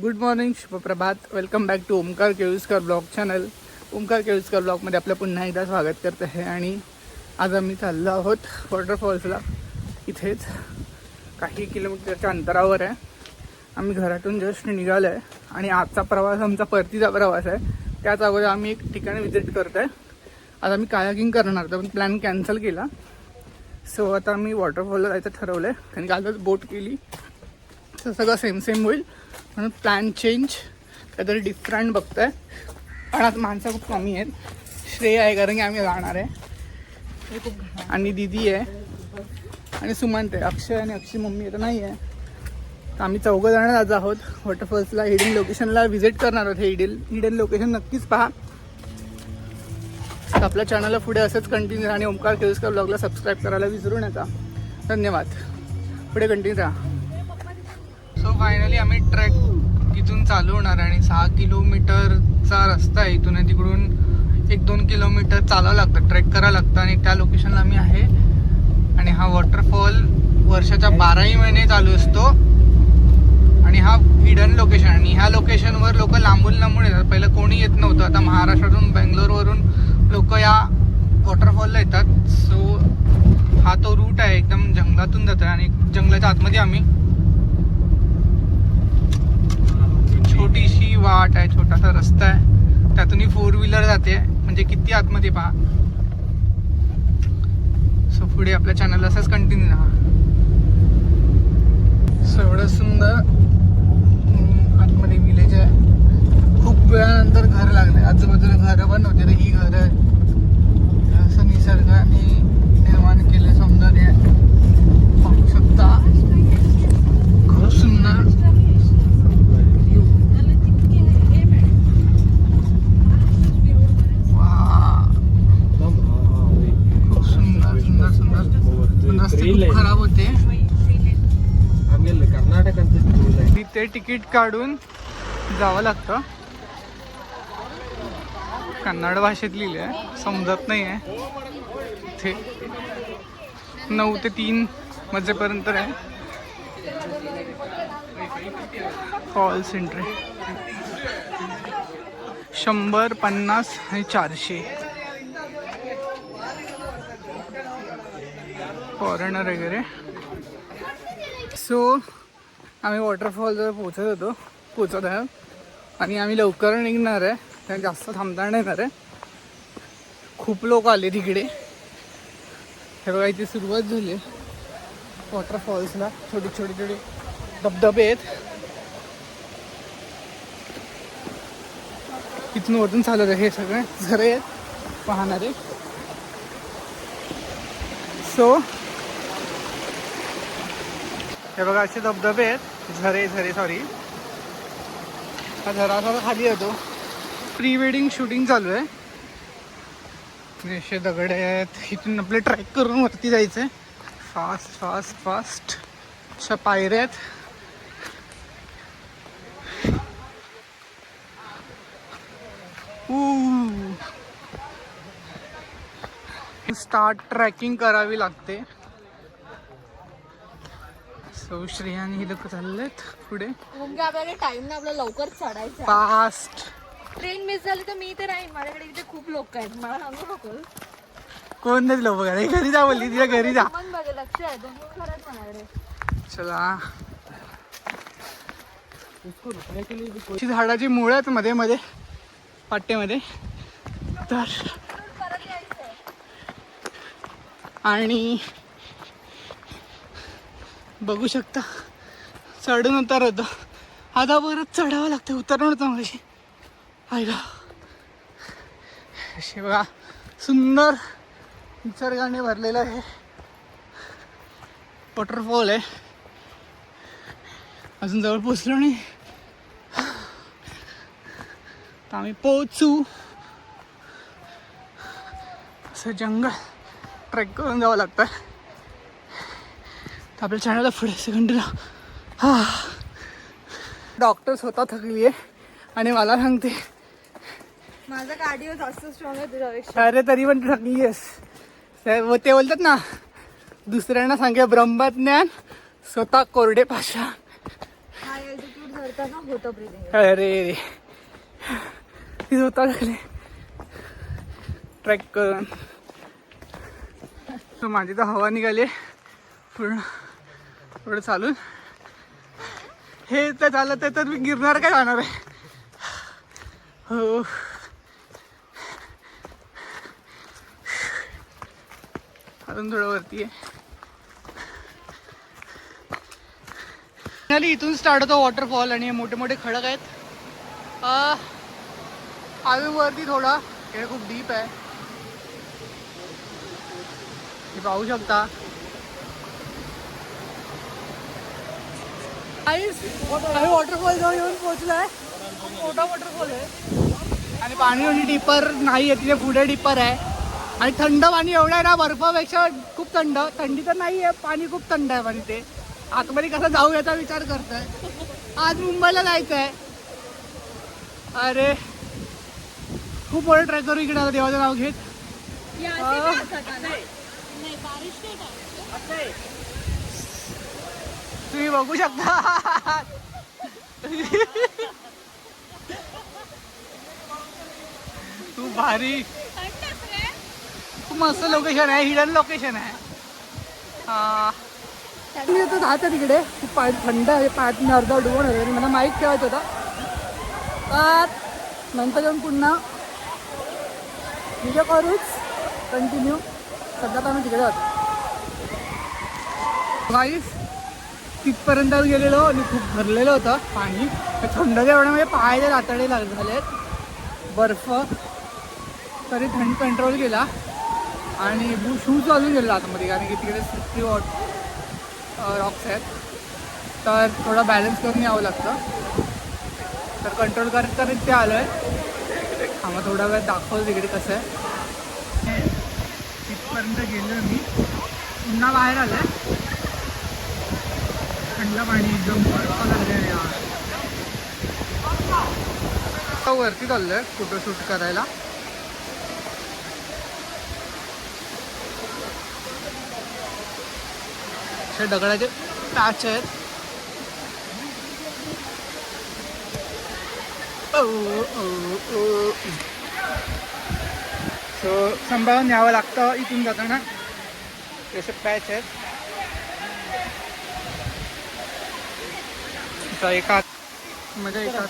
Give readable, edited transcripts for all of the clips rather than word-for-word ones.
Good morning, शुभप्रभात. Welcome back to Omkar Keluskar blog channel. Omkar Keluskar ब्लॉगमध्ये आपलं पुन्हा एकदा स्वागत करत आहे. आणि आज आम्ही चाललो आहोत वॉटरफॉल्सला. इथेच काही किलोमीटरच्या अंतरावर आहे. आम्ही घरातून जस्ट निघालो आहे आणि आजचा प्रवास आमचा परतीचा प्रवास आहे. त्याच अगोदर आम्ही एक ठिकाणी व्हिजिट करतो आहे. आज आम्ही कायाकिंग करणार होतो पण प्लॅन कॅन्सल केला. सो आता आम्ही वॉटरफॉलला जायचं ठरवलं आहे. कारण कालच बोट केली तर सगळं सेम होईल म्हणून प्लॅन चेंज, काहीतरी डिफरंट बघतो आहे. पण आज माणसं खूप कमी आहेत. श्रेय आहे कारण की आम्ही जाणार आहे, आणि दिदी आहे आणि सुमंत आहे. अक्षय आणि अक्षय मम्मी आता नाही आहे. तर आम्ही 4 जण आज आहोत वॉटरफॉल्सला. हिडन लोकेशनला व्हिजिट करणार आहोत. हे हिडन लोकेशन नक्कीच पहा. आपल्या चॅनलला पुढे असंच कंटिन्यू आणि ओमकार केळुसकर ब्लॉगला सबस्क्राईब करायला विसरू नका. धन्यवाद. पुढे कंटिन्यू राहा. सो फायनली आम्ही ट्रेक इथून चालू होणार आणि 6 किलोमीटरचा रस्ता आहे. इथून तिकडून 1-2 किलोमीटर चालावं लागतं, ट्रेक करावं लागतं आणि त्या लोकेशनला आम्ही आहे. आणि हा वॉटरफॉल वर्षाच्या 12ही महिने चालू असतो आणि हा हिडन लोकेशन. आणि ह्या लोकेशनवर लोक लांबून येतात. पहिलं कोणी येत नव्हतं. आता महाराष्ट्रातून, बेंगलोरवरून लोक या वॉटरफॉलला येतात. सो हा तो रूट आहे, एकदम जंगलातून जातो आणि जंगलाच्या आतमध्ये आम्ही छोटीशी वाट आहे, छोटासा रस्ता आहे, त्यातून 4 व्हीलर जाते. म्हणजे किती आतमध्ये पहा. सो पुढे आपल्या चॅनल असंच कंटिन्यू राहा. सो एवढं सुंदर आतमध्ये विलेज आहे. खूप वेळानंतर घर लागले. आजूबाजूला घरं पण नव्हते, ही घरं असं निसर्गाने निर्माण केले. सौंदर्य पाहू शकता, खूप सुंदर. खूप खराब होते. तिथे तिकीट काढून जावं लागतं. कन्नड भाषेत लिहिले आहे, समजत नाही आहे. इथे 9 ते 3 वाजेपर्यंत आहे फॉल्स एंट्री. 100, 50 आणि 400 फॉरेनर वगैरे. सो आम्ही वॉटरफॉलवर पोचत आहे आणि आम्ही लवकर निघणार आहे. कारण जास्त थांबता नाही येणार आहे. खूप लोक आले तिकडे. हे बघा, इथे सुरुवात झाली आहे वॉटरफॉल्सला. छोटे धबधबे आहेत. इथून वरतून चालत आहे. हे सगळे झरे आहेत पाहणारे. सो हे बघा, असे धबधबे आहेत. झरे सॉरी. हा झरा खाली येतो. प्री वेडिंग शूटिंग चालू आहे. असे दगड आहेत. इथून आपले ट्रॅक करून वरती जायचं आहे. फास्ट अशा पायऱ्या आहेत. स्टार्ट ट्रॅकिंग करावी लागते. सो श्रेयाने ही लोक चाललेत पुढे. आपल्याला टाइम ना, आपल्याला लवकर चढायचं. फास्ट. ट्रेन मिस झाली तर मी तर राहीन. माझ्याकडे इथे खूप लोक आहेत. मला सांगू नको. कोण नाही लोक. घरी जा बोलली, तिच्या घरी जा. लक्ष आहे खरंच माझ्याकडे. चला. झाडाची मुळं आहेत मध्ये पाट्यामध्ये. तर आणि बघू शकता चढून उतार होतं. आता परत चढावं लागतं. उतरणं होतं मग अशी. ऐका असे बघा, सुंदर निसर्गाने भरलेलं आहे वॉटरफॉल आहे. अजून जवळ पोचलो नाही. तर आम्ही पोचू. असं जंगल ट्रेक करून जावं लागतं. तर आपल्या चॅनलला पुढे सेकंडला. डॉक्टर स्वतः थकली आहे आणि मला सांगते माझा कार्डिओ जास्त स्ट्रॉंग आहे तुझ्यापेक्षा. अरे तरी पण थकली आहेस. ते बोलतात ना, दुसऱ्यांना सांगे ब्रह्मज्ञान, स्वतः कोरडे पाषाण. हाय अल्टिट्यूड करताना होतं ब्रिदिंग. अरे तिथं होता लागले ट्रॅक करून. तर माझी तर हवा निघाली पूर्ण थोडं चालून. हे तर झालं तर मी गिरणार काय जाणार आहे. हो अजून थोडं वरती आहे. इथून स्टार्ट होतो वॉटरफॉल आणि मोठे मोठे खडक आहेत. अजून वरती थोडा हे खूप डीप आहे. हे पाहू शकता. आम्ही वॉटरफॉल जवळ येऊन पोहोचलोय. खूप मोठा वॉटरफॉल आहे आणि पाणी म्हणजे डिपर नाही आहे. तिथे पुढे डिपर आहे आणि थंड पाणी एवढं आहे ना, बर्फापेक्षा खूप थंड. थंडी तर नाही आहे, पाणी खूप थंड आहे. पाणी ते आतमध्ये कसं जाऊ याचा विचार करतोय. आज मुंबईला जायचं आहे. अरे खूप मोठं ट्रॅक करू इकडे आता देवाचं नाव घेत. तुम्ही बघू शकता. खूप भारी, खूप मस्त लोकेशन आहे. हिडन लोकेशन आहे. मी आता जात आहे तिकडे. खूप पाय थंड आहे. पायात मी अर्धा डुबून होतो आणि मला माईक ठेवायचं होता. नंतर जाऊन पुन्हा व्हिडिओ करूच कंटिन्यू. सध्या तर आम्ही तिकडे जातो. गाईस तिथपर्यंत गेलेलो आणि खूप भरलेलं होतं पाणी. थंड एवढ्यामध्ये पायाचे दाताडे झाले. बर्फ तरी थंड कंट्रोल केला आणि शूज घालून गेलो आतमध्ये, कारण की तिकडे सिक्स्टी रॉक्स आहेत. तर थोडा बॅलन्स करून यावं लागतं. तर कंट्रोल करत करत ते आलं आहे. आम्हाला थोडा वेळ दाखवलं तिकडे कसं आहे. तिथपर्यंत गेलो मी. पुन्हा बाहेर आलं आहे. थंड पाणी एकदम बर्फ लागलेलं यार. वरती चाललो आहे फोटोशूट करायला. असे दगडाचे पॅच आहेत. सो सांभाळून यावं लागतं इथून जाताना. असे पॅच आहेत. एका म्हणजे एका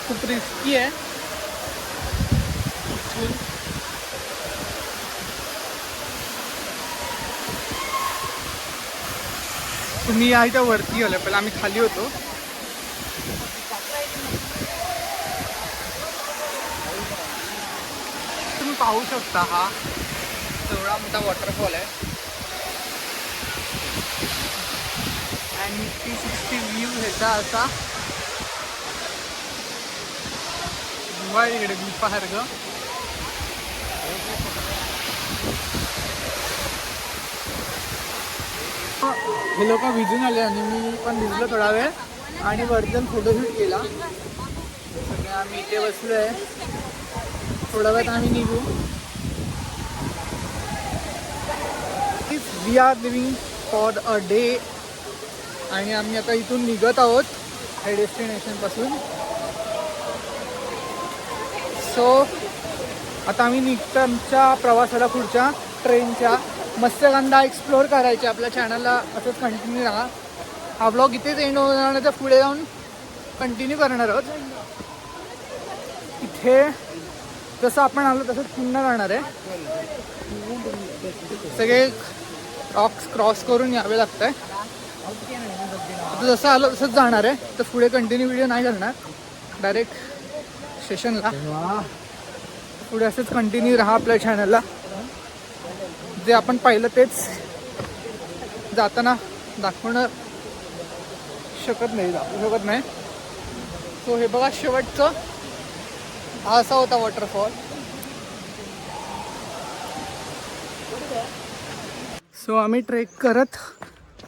खूप रिस्की आहे. तुम्ही या इथं वरती आलं. पहिला आम्ही खाली होतो. तुम्ही पाहू शकता हा एवढा मोठा वॉटरफॉल आहे आणि 360 व्ह्यू ह्याचा असा इकडे गुफासारखं. हे लोक भिजून आले आणि मी पण भिजलो थोडा वेळ आणि वरती फोटोशूट केला. सगळे आम्ही इथे बसलो आहे. थोड्या वेळात आम्ही निघू. We are living for a day आणि आम्ही आता इथून निघत आहोत हे डेस्टिनेशनपासून. सो आता आम्ही निघतो आमच्या प्रवासाला. पुढच्या ट्रेनच्या मत्स्यगंधा एक्सप्लोअर करायचे. आपल्या चॅनलला असंच कंटिन्यू राहा. हा ब्लॉग इथेच एंड होणार, तर पुढे जाऊन कंटिन्यू करणार आहोत. इथे जसं आपण आलो तसंच पुन्हा राहणार आहे. सगळे रॉक्स क्रॉस करून यावे लागत आहे. आता जसं आलं तसंच जाणार आहे. तर पुढे कंटिन्यू व्हिडिओ नाही करणार. डायरेक्ट स्टेशनला. पुढे असंच कंटिन्यू राहा आपल्या चॅनलला. जे आपण पाहिलं तेच जाताना दाखवू शकत नाही. सो हे बघा शेवटचं हा असा होता वॉटरफॉल. सो आम्ही ट्रेक करत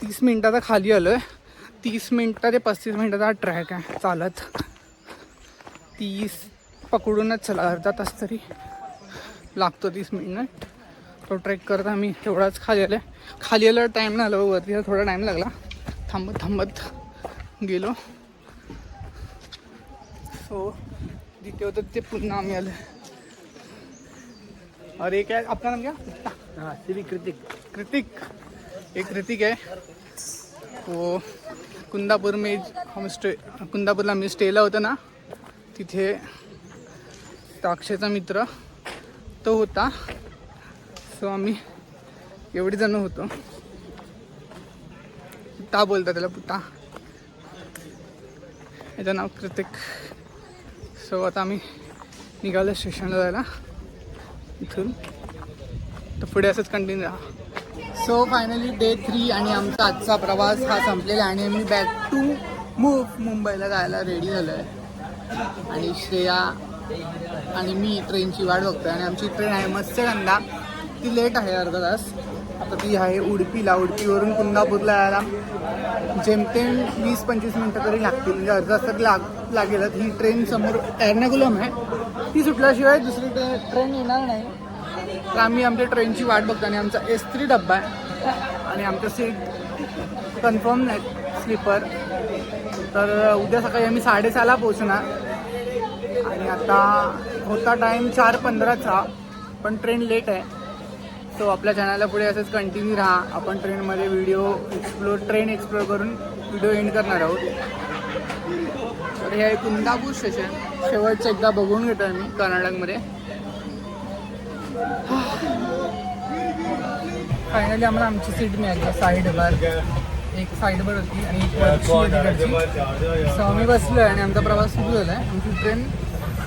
30 मिनिटाचा खाली आलो आहे. 30 मिनिटं ते 35 मिनिटाचा ट्रॅक आहे चालत. 30 पकडूनच चला, अर्धा तास तरी लागतो, 30 मिनिट. तो ट्रेक करत आम्ही तेवढाच खाली आलं टाईम नाही आला, वरती थोडा टाईम लागला, थांबत गेलो. सो जिथे होतं ते पुन्हा आम्ही आलो. अरे क्या आपका नाम क्या? हाँ कृतिक. एक कृतिक है, वो कुंदापूरला मी स्टेला होतं ना, तिथे अक्षयचा मित्र तो होता. सो आम्ही एवढी जण होतो. पुत्ता बोलतात त्याला, पुत्ता. याचं नाव कृतिक. सो आता आम्ही निघालो स्टेशनला जायला इथून, तर पुढे असंच कंटिन्यू राहा. सो फायनली डे 3 आणि आमचा आजचा प्रवास हा संपलेला आणि मी बॅक टू मुंबईला जायला रेडी झालो आहे. आणि श्रेया आणि मी ट्रेनची वाट बघतोय. आणि आमची ट्रेन आहे मत्स्यगंधा, ती लेट आहे अर्धा तास. आता ती आहे उडपीवरून कुंदापूरला यायला जेमतेम 20-25 मिनटं तरी लागतील, म्हणजे अर्धा तास तरी लागेलच. ही ट्रेन समोर एर्नाकुलम आहे, ती सुटल्याशिवाय दुसरी ट्रेन येणार नाही. तर आम्ही आमच्या ट्रेनची वाट बघतो. आणि आमचा S3 डब्बा आहे आणि आमचं सीट कन्फर्म नाही स्लीपर. तर उद्या सकाळी आम्ही 6:30ला पोहोचणार. आणि आता होता टाईम 4:15चा, पण ट्रेन लेट आहे. सो आपल्या चॅनलला पुढे असंच कंटिन्यू राहा. आपण ट्रेनमध्ये ट्रेन एक्सप्लोर करून व्हिडिओ एंड करणार आहोत. तर हे आहे कुंदापूर स्टेशन. शेवटचं एकदा बघून घेतो आहे मी कर्नाटकमध्ये. फायनली आम्हाला आमची सीट मिळाली साईडवर. एक साईडवर होती आणि एक वरची. सो आम्ही बसलो आहे आणि आमचा प्रवास सुरू झाला आहे. आमची ट्रेन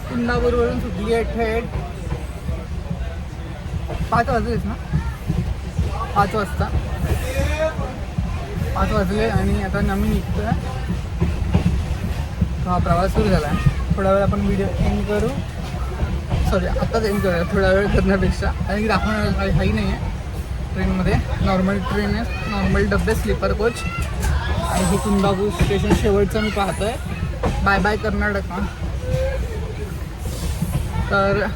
कुंदापूरवरून सुटली आहे थेट 5 वाजलेच ना, 5 वाजता 5 वाजले. आणि आता आम्ही निघतो आहे. हा प्रवास सुरू झाला आहे. थोडा वेळ आपण व्हिडिओ एंड करू. सॉरी आत्ताच एंड करूया थोडा वेळ करण्यापेक्षा, कारण की दाखवण्याला काही नाही आहे ट्रेनमध्ये. नॉर्मल ट्रेन आहे, नॉर्मल डबे, स्लीपर कोच. आणि हे कुंदापूर स्टेशन शेवटचं मी पाहतो आहे. Bye bye Karnataka. तर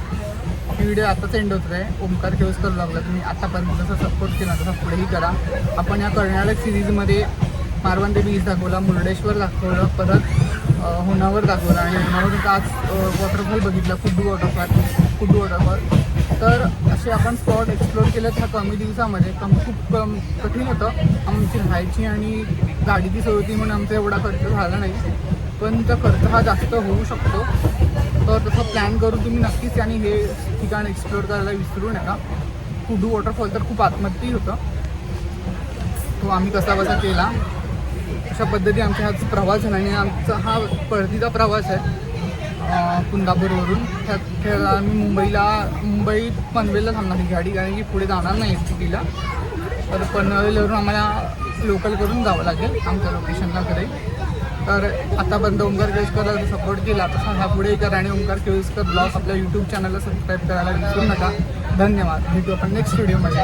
व्हिडिओ आताच एंड होत आहे. ओमकार केळुसकर ब्लॉगला तुम्ही आतापर्यंत जसं सपोर्ट केला तसा पुढेही करा. आपण या कर्नाटक सिरीजमध्ये मारवांदे बीच दाखवला, मुर्डेश्वर दाखवलं, परत होनावर दाखवला आणि होनावर आज वॉटरफॉल बघितला, कुड्डू वॉटरफॉल. तर असे आपण स्पॉट एक्सप्लोअर केले ह्या कमी दिवसामध्ये. खूप कठीण होतं. आमची राहायची आणि गाडीची सोय होती म्हणून आमचा एवढा खर्च झाला नाही, पण त्या खर्च हा जास्त होऊ शकतो. तर तसं प्लॅन करून तुम्ही नक्कीच आणि हे ठिकाण एक्सप्लोअर करायला विसरू नका. कुड्डू वॉटरफॉल तर खूप आत्महत्ती होतं, तो आम्ही कसा केला. अशा पद्धती आमचा हाच प्रवास आहे. आणि आमचा हा परतीचा प्रवास आहे कुंदापूरवरून. त्यात आम्ही मुंबईत पनवेलला थांबणार ही गाडी, कारण की पुढे जाणार नाही सिटीला. तर पनवेलवरून आम्हाला लोकल करून जावं लागेल आमच्या लोकेशनला घरी. तर आतापर्यंत ओमकार केळुसकरला सपोर्ट केला तसा हा पुढे करा. आणि ओमकार केळुसकर ब्लॉग आपल्या यूट्यूब चॅनलला सबस्क्राईब करायला विसरू नका. धन्यवाद. भेटू आपण नेक्स्ट व्हिडिओमध्ये.